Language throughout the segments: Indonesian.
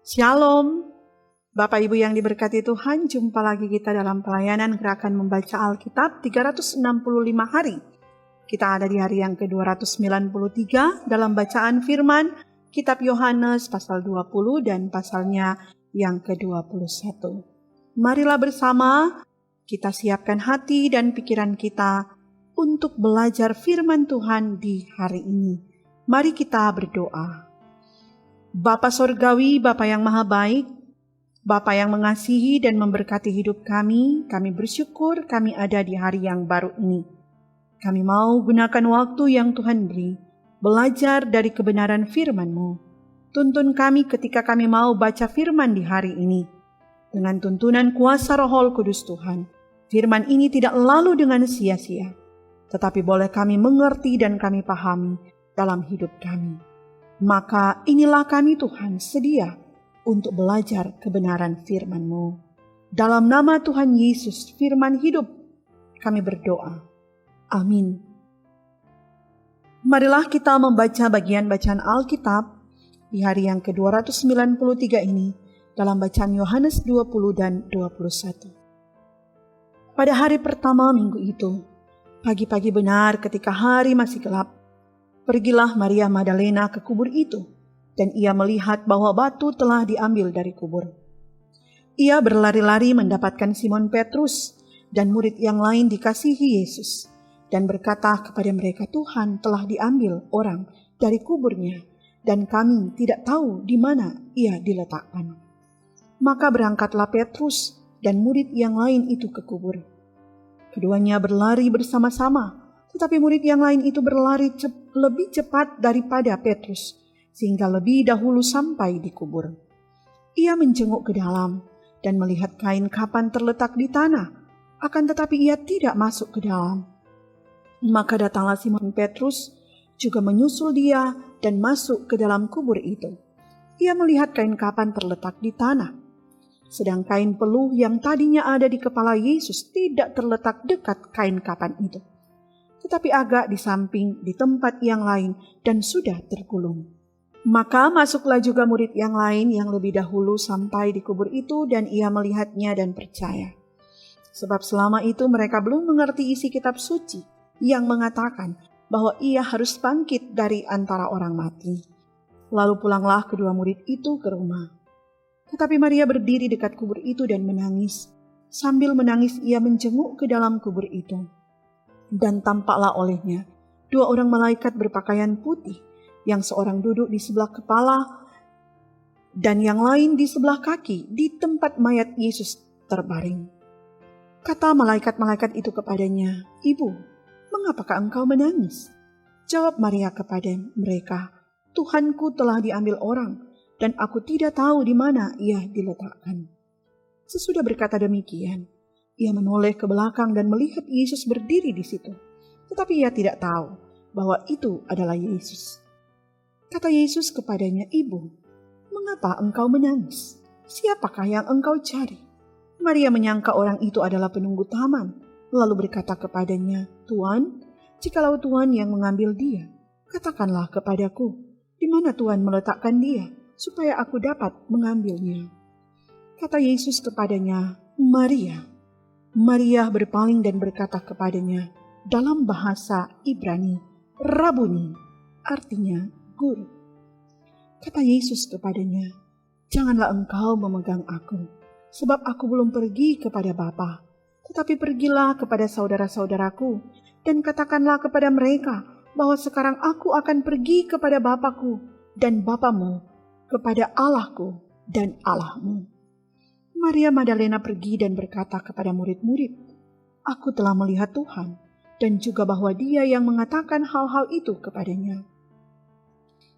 Shalom, Bapak Ibu yang diberkati Tuhan, jumpa lagi kita dalam pelayanan Gerakan Membaca Alkitab 365 hari. Kita ada di hari yang ke-293 dalam bacaan firman Kitab Yohanes pasal 20 dan pasalnya yang ke-21. Marilah bersama kita siapkan hati dan pikiran kita untuk belajar firman Tuhan di hari ini. Mari kita berdoa. Bapa Sorgawi, Bapa yang Maha Baik, Bapa yang mengasihi dan memberkati hidup kami bersyukur kami ada di hari yang baru ini. Kami mau gunakan waktu yang Tuhan beri, belajar dari kebenaran firman-Mu. Tuntun kami ketika kami mau baca firman di hari ini. Dengan tuntunan kuasa Roh Kudus Tuhan, firman ini tidak lalu dengan sia-sia, tetapi boleh kami mengerti dan kami pahami dalam hidup kami. Maka inilah kami Tuhan sedia untuk belajar kebenaran firman-Mu. Dalam nama Tuhan Yesus firman hidup kami berdoa. Amin. Marilah kita membaca bagian bacaan Alkitab di hari yang ke-293 ini dalam bacaan Yohanes 20 dan 21. Pada hari pertama minggu itu, pagi-pagi benar ketika hari masih gelap, pergilah Maria Magdalena ke kubur itu, dan ia melihat bahwa batu telah diambil dari kubur. Ia berlari-lari mendapatkan Simon Petrus dan murid yang lain dikasihi Yesus, dan berkata kepada mereka, "Tuhan telah diambil orang dari kuburnya, dan kami tidak tahu di mana ia diletakkan." Maka berangkatlah Petrus dan murid yang lain itu ke kubur. Keduanya berlari bersama-sama, tetapi murid yang lain itu berlari lebih cepat daripada Petrus, sehingga lebih dahulu sampai di kubur. Ia menjenguk ke dalam dan melihat kain kapan terletak di tanah, akan tetapi ia tidak masuk ke dalam. Maka datanglah Simon Petrus, juga menyusul dia dan masuk ke dalam kubur itu. Ia melihat kain kapan terletak di tanah, sedang kain peluh yang tadinya ada di kepala Yesus tidak terletak dekat kain kapan itu, tetapi agak di samping di tempat yang lain dan sudah tergulung. Maka masuklah juga murid yang lain yang lebih dahulu sampai di kubur itu, dan ia melihatnya dan percaya. Sebab selama itu mereka belum mengerti isi kitab suci yang mengatakan bahwa ia harus bangkit dari antara orang mati. Lalu pulanglah kedua murid itu ke rumah. Tetapi Maria berdiri dekat kubur itu dan menangis. Sambil menangis ia menjenguk ke dalam kubur itu. Dan tampaklah olehnya dua orang malaikat berpakaian putih, yang seorang duduk di sebelah kepala dan yang lain di sebelah kaki di tempat mayat Yesus terbaring. Kata malaikat-malaikat itu kepadanya, "Ibu, mengapakah engkau menangis?" Jawab Maria kepada mereka, "Tuhanku telah diambil orang, dan aku tidak tahu di mana ia diletakkan." Sesudah berkata demikian, ia menoleh ke belakang dan melihat Yesus berdiri di situ. Tetapi ia tidak tahu bahwa itu adalah Yesus. Kata Yesus kepadanya, "Ibu, mengapa engkau menangis? Siapakah yang engkau cari?" Maria menyangka orang itu adalah penunggu taman, lalu berkata kepadanya, "Tuan, jikalau Tuhan yang mengambil dia, katakanlah kepadaku, di mana Tuhan meletakkan dia, supaya aku dapat mengambilnya." Kata Yesus kepadanya, "Maria." Maria berpaling dan berkata kepadanya dalam bahasa Ibrani, "Rabuni," artinya guru. Kata Yesus kepadanya, "Janganlah engkau memegang aku, sebab aku belum pergi kepada Bapa, tetapi pergilah kepada saudara-saudaraku dan katakanlah kepada mereka bahwa sekarang aku akan pergi kepada Bapakku dan Bapamu, kepada Allahku dan Allahmu." Maria Magdalena pergi dan berkata kepada murid-murid, "Aku telah melihat Tuhan," dan juga bahwa Dia yang mengatakan hal-hal itu kepadanya.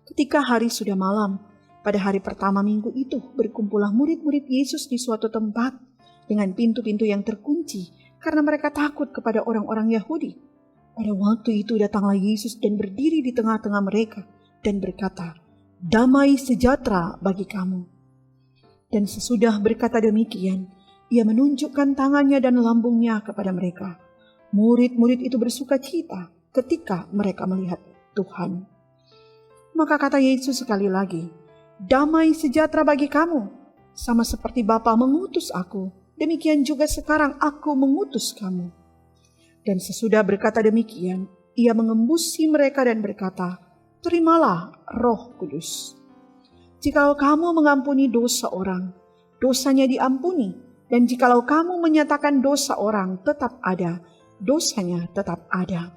Ketika hari sudah malam, pada hari pertama minggu itu, berkumpullah murid-murid Yesus di suatu tempat dengan pintu-pintu yang terkunci karena mereka takut kepada orang-orang Yahudi. Pada waktu itu datanglah Yesus dan berdiri di tengah-tengah mereka dan berkata, "Damai sejahtera bagi kamu." Dan sesudah berkata demikian, Ia menunjukkan tangannya dan lambungnya kepada mereka. Murid-murid itu bersuka cita ketika mereka melihat Tuhan. Maka kata Yesus sekali lagi, "Damai sejahtera bagi kamu. Sama seperti Bapa mengutus aku, demikian juga sekarang aku mengutus kamu." Dan sesudah berkata demikian, ia mengembusi mereka dan berkata, "Terimalah Roh Kudus. Jikalau kamu mengampuni dosa orang, dosanya diampuni. Dan jikalau kamu menyatakan dosa orang tetap ada, dosanya tetap ada."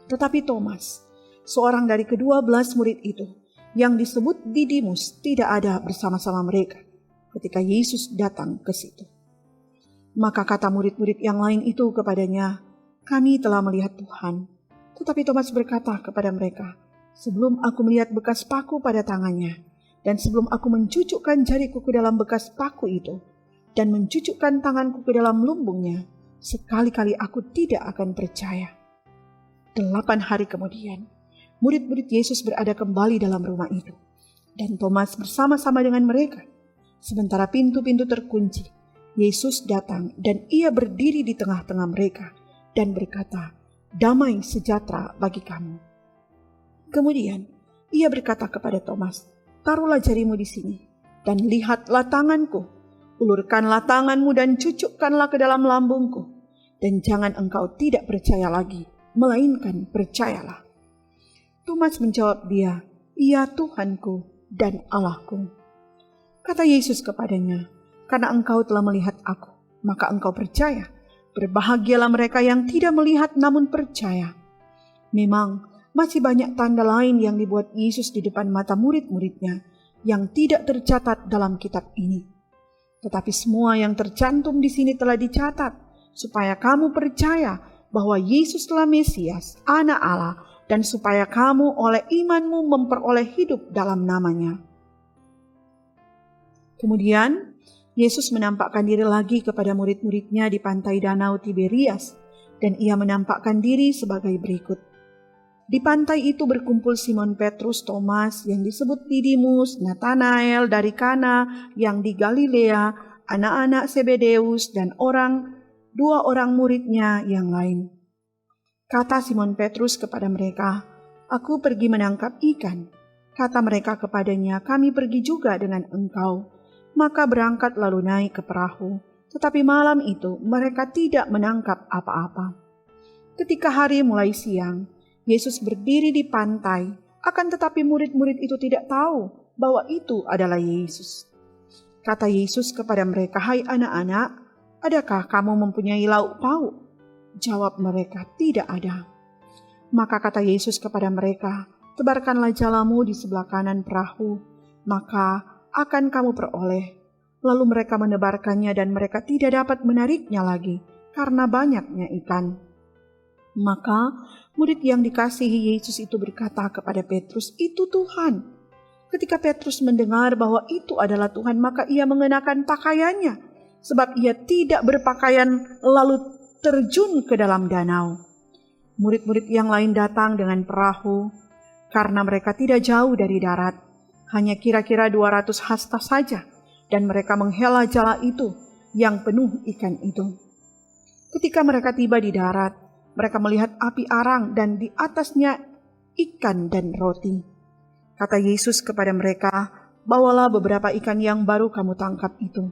Tetapi Thomas, seorang dari ke-12 murid itu, yang disebut Didimus, tidak ada bersama-sama mereka ketika Yesus datang ke situ. Maka kata murid-murid yang lain itu kepadanya, "Kami telah melihat Tuhan." Tetapi Thomas berkata kepada mereka, "Sebelum aku melihat bekas paku pada tangannya, dan sebelum aku mencucukkan jariku ke dalam bekas paku itu, dan mencucukkan tanganku ke dalam lumbungnya, sekali-kali aku tidak akan percaya." 8 hari kemudian, murid-murid Yesus berada kembali dalam rumah itu, dan Thomas bersama-sama dengan mereka. Sementara pintu-pintu terkunci, Yesus datang dan ia berdiri di tengah-tengah mereka dan berkata, "Damai sejahtera bagi kamu." Kemudian ia berkata kepada Thomas, "Taruhlah jarimu di sini, dan lihatlah tanganku. Ulurkanlah tanganmu dan cucukkanlah ke dalam lambungku. Dan jangan engkau tidak percaya lagi, melainkan percayalah." Thomas menjawab dia, "Ya Tuhanku dan Allahku." Kata Yesus kepadanya, "Karena engkau telah melihat aku, maka engkau percaya. Berbahagialah mereka yang tidak melihat namun percaya." Memang masih banyak tanda lain yang dibuat Yesus di depan mata murid-muridnya yang tidak tercatat dalam kitab ini. Tetapi semua yang tercantum di sini telah dicatat, supaya kamu percaya bahwa Yesuslah Mesias, Anak Allah, dan supaya kamu oleh imanmu memperoleh hidup dalam namanya. Kemudian Yesus menampakkan diri lagi kepada murid-muridnya di pantai danau Tiberias, dan ia menampakkan diri sebagai berikut. Di pantai itu berkumpul Simon Petrus, Thomas yang disebut Didimus, Natanael dari Kana yang di Galilea, anak-anak Zebedeus, dan 2 orang muridnya yang lain. Kata Simon Petrus kepada mereka, "Aku pergi menangkap ikan." Kata mereka kepadanya, "Kami pergi juga dengan engkau." Maka berangkat lalu naik ke perahu. Tetapi malam itu mereka tidak menangkap apa-apa. Ketika hari mulai siang, Yesus berdiri di pantai, akan tetapi murid-murid itu tidak tahu bahwa itu adalah Yesus. Kata Yesus kepada mereka, "Hai anak-anak, adakah kamu mempunyai lauk pauk?" Jawab mereka, "Tidak ada." Maka kata Yesus kepada mereka, "Tebarkanlah jalamu di sebelah kanan perahu, maka akan kamu peroleh." Lalu mereka menebarkannya dan mereka tidak dapat menariknya lagi karena banyaknya ikan. Maka murid yang dikasihi Yesus itu berkata kepada Petrus, "Itu Tuhan." Ketika Petrus mendengar bahwa itu adalah Tuhan, maka ia mengenakan pakaiannya, sebab ia tidak berpakaian lalu terjun ke dalam danau. Murid-murid yang lain datang dengan perahu, karena mereka tidak jauh dari darat, hanya kira-kira 200 hasta saja, dan mereka menghela jala itu yang penuh ikan itu. Ketika mereka tiba di darat, mereka melihat api arang dan di atasnya ikan dan roti. Kata Yesus kepada mereka, "Bawalah beberapa ikan yang baru kamu tangkap itu."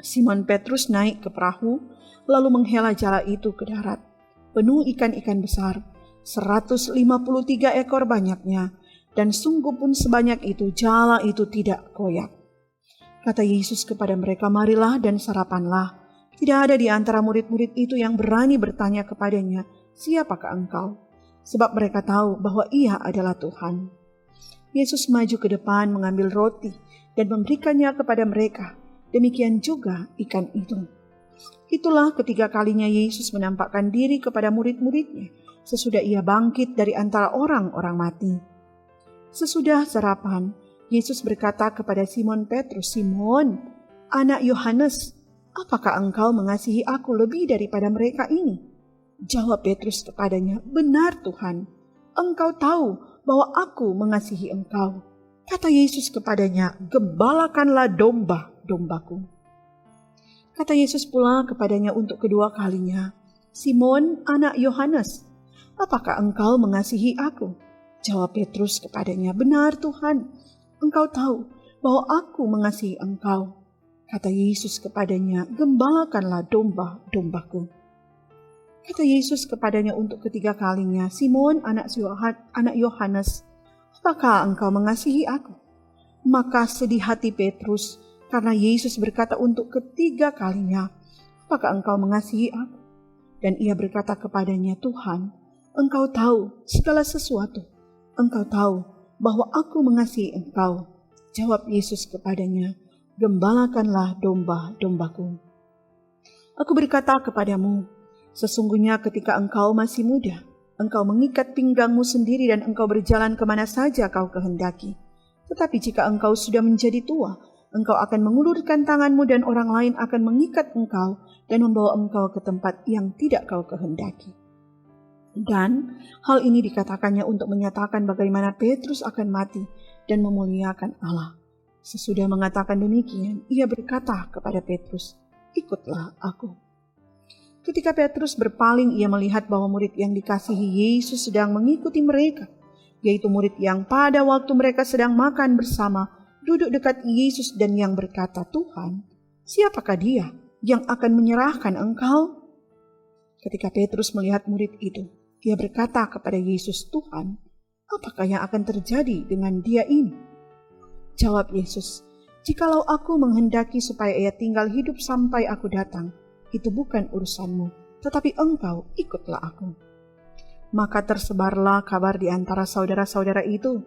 Simon Petrus naik ke perahu, lalu menghela jala itu ke darat, penuh ikan-ikan besar, 153 ekor banyaknya, dan sungguh pun sebanyak itu jala itu tidak koyak. Kata Yesus kepada mereka, "Marilah dan sarapanlah." Tidak ada di antara murid-murid itu yang berani bertanya kepadanya, "Siapakah engkau?" Sebab mereka tahu bahwa ia adalah Tuhan. Yesus maju ke depan mengambil roti dan memberikannya kepada mereka. Demikian juga ikan itu. Itulah ketiga kalinya Yesus menampakkan diri kepada murid-muridnya sesudah ia bangkit dari antara orang-orang mati. Sesudah sarapan, Yesus berkata kepada Simon Petrus, "Simon, anak Yohanes, apakah engkau mengasihi aku lebih daripada mereka ini?" Jawab Petrus kepadanya, "Benar Tuhan, engkau tahu bahwa aku mengasihi engkau." Kata Yesus kepadanya, "Gembalakanlah domba-dombaku." Kata Yesus pula kepadanya untuk kedua kalinya, "Simon, anak Yohanes, apakah engkau mengasihi aku?" Jawab Petrus kepadanya, "Benar Tuhan, engkau tahu bahwa aku mengasihi engkau." Kata Yesus kepadanya, "Gembalakanlah domba-dombaku." Kata Yesus kepadanya untuk ketiga kalinya, "Simon, anak Yohanes, apakah engkau mengasihi aku?" Maka sedih hati Petrus karena Yesus berkata untuk ketiga kalinya, "Apakah engkau mengasihi aku?" Dan ia berkata kepadanya, "Tuhan, engkau tahu segala sesuatu. Engkau tahu bahwa aku mengasihi engkau." Jawab Yesus kepadanya, "Gembalakanlah domba-dombaku. Aku berkata kepadamu, sesungguhnya ketika engkau masih muda, engkau mengikat pinggangmu sendiri dan engkau berjalan kemana saja kau kehendaki. Tetapi jika engkau sudah menjadi tua, engkau akan mengulurkan tanganmu dan orang lain akan mengikat engkau dan membawa engkau ke tempat yang tidak kau kehendaki." Dan hal ini dikatakannya untuk menyatakan bagaimana Petrus akan mati dan memuliakan Allah. Sesudah mengatakan demikian, ia berkata kepada Petrus, "Ikutlah aku." Ketika Petrus berpaling, ia melihat bahwa murid yang dikasihi Yesus sedang mengikuti mereka, yaitu murid yang pada waktu mereka sedang makan bersama, duduk dekat Yesus dan yang berkata, "Tuhan, siapakah dia yang akan menyerahkan engkau?" Ketika Petrus melihat murid itu, ia berkata kepada Yesus, "Tuhan, apakah yang akan terjadi dengan dia ini?" Jawab Yesus, "Jikalau aku menghendaki supaya ia tinggal hidup sampai aku datang, itu bukan urusanmu, tetapi engkau ikutlah aku." Maka tersebarlah kabar di antara saudara-saudara itu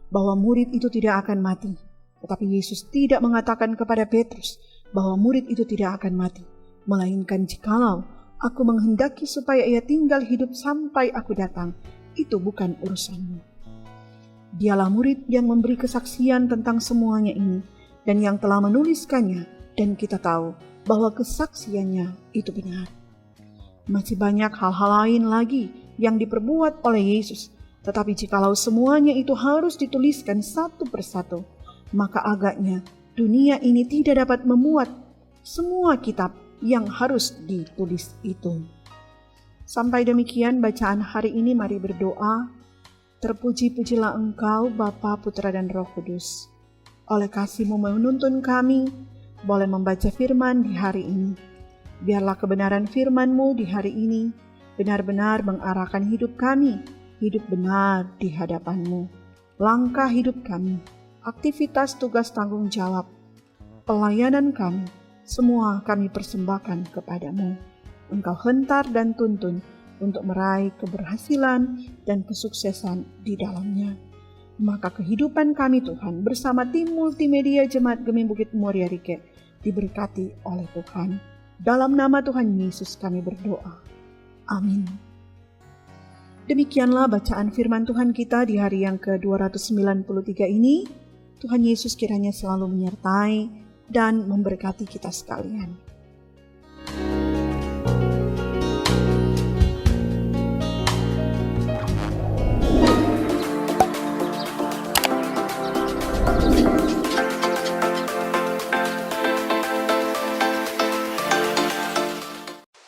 bahwa murid itu tidak akan mati. Tetapi Yesus tidak mengatakan kepada Petrus bahwa murid itu tidak akan mati, melainkan jikalau aku menghendaki supaya ia tinggal hidup sampai aku datang, itu bukan urusanmu. Dialah murid yang memberi kesaksian tentang semuanya ini dan yang telah menuliskannya, dan kita tahu bahwa kesaksiannya itu benar. Masih banyak hal-hal lain lagi yang diperbuat oleh Yesus, tetapi jikalau semuanya itu harus dituliskan satu persatu, maka agaknya dunia ini tidak dapat memuat semua kitab yang harus ditulis itu. Sampai demikian bacaan hari ini, mari berdoa. Terpuji-pujilah Engkau, Bapa, Putra, dan Roh Kudus. Oleh kasih-Mu menuntun kami, boleh membaca firman di hari ini. Biarlah kebenaran firman-Mu di hari ini benar-benar mengarahkan hidup kami, hidup benar di hadapan-Mu. Langkah hidup kami, aktivitas tugas tanggung jawab, pelayanan kami, semua kami persembahkan kepadamu. Engkau hentar dan tuntun untuk meraih keberhasilan dan kesuksesan di dalamnya. Maka kehidupan kami Tuhan bersama tim multimedia Jemaat Gemim Bukit Muria Rike diberkati oleh Tuhan. Dalam nama Tuhan Yesus kami berdoa. Amin. Demikianlah bacaan firman Tuhan kita di hari yang ke-293 ini. Tuhan Yesus kiranya selalu menyertai dan memberkati kita sekalian.